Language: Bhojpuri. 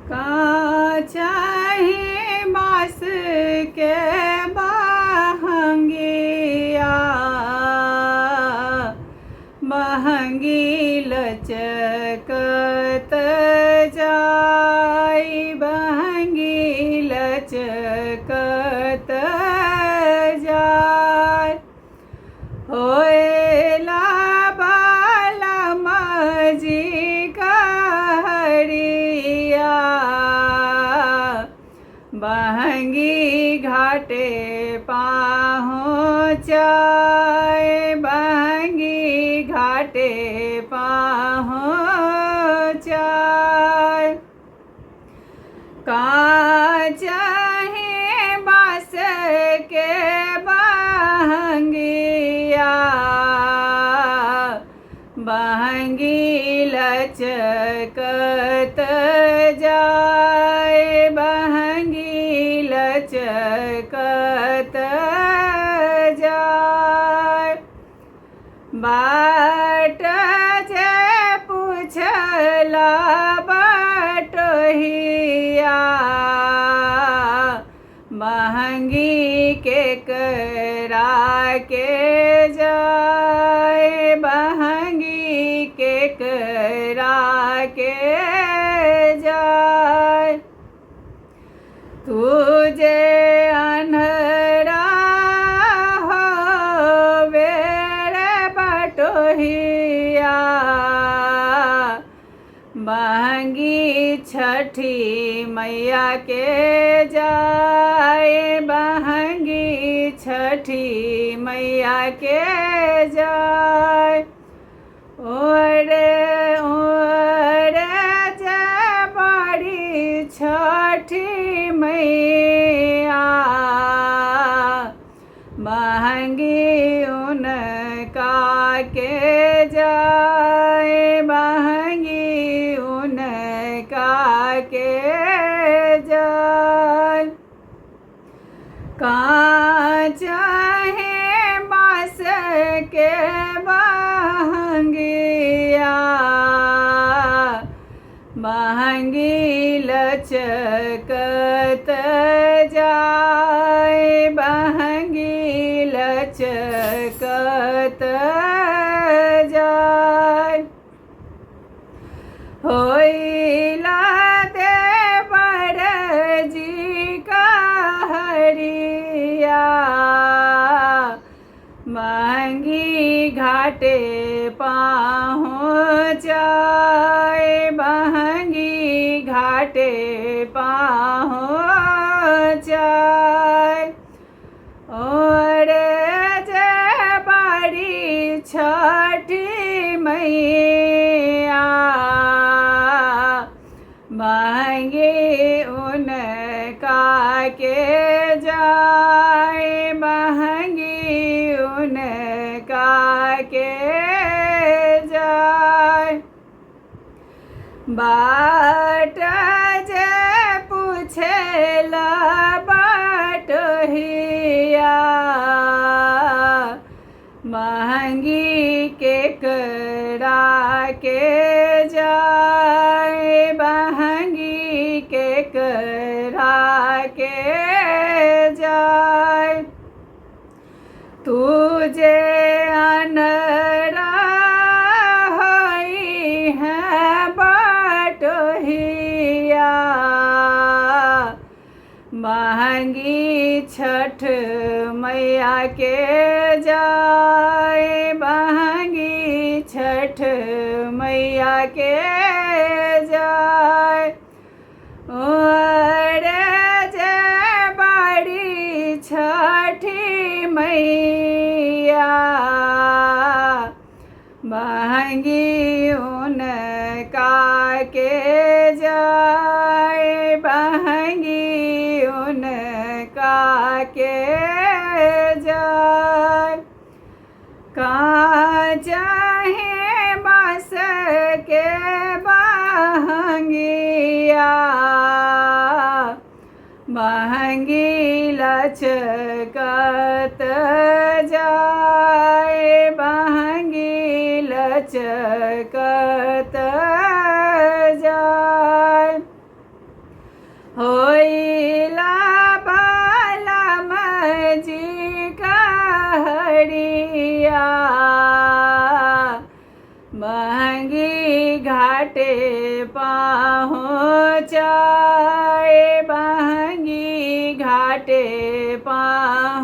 का चाहे बास के बहंगिया बहंगी लचकत जाई बहंगी लचकत जाय होएला बाला मजी कहरिया बहंगी घाटे पहुँचाए बहंगी घाटे पहुँचाए का चाहे बास के बहंगिया बहंगी लचकत जाए बहंगी लचकत जाए बाट जे पूछला बटोहिया बहंगी के करा के जाए बहंगी के करा के जाए तुझे अनहरा हो वेरे बटोहिया बहंगी छठी मैया के जाए बहंगी छठी मैया के जाए ओरे ओरे जे बड़ी छठी मैया बहंगी उनका के जाए बहंगी उनका के जाए का चाहे बास के बहंगिया बहंगी लचकत जाए बहंगी लचकत जाए होइला देवर जी कहरिया बहंगी घाटे पहुँचाए बहंगी घाटे पहुँचाए और जे बड़ी छठी मैया बहंगी उनका के जाए बहंगी उनका के जाए बाट जे पूछेला बटोहिया बहंगी के करा के जाए बहंगी के करा के जाए तुझे अनरा होई है बटोहिया बहंगी छठ मैया के जाए बहंगी छठ मैया के जाए और जे बड़ी छठी मैया बहंगी उनका के जाए बहंगी उनका के जाए का चाहे बास के बहंगिया बहंगी लचकत जाए बहंगी लचकत जाए बहंगी घाटे पहुँचाए बहंगी घाटे पहुँचाए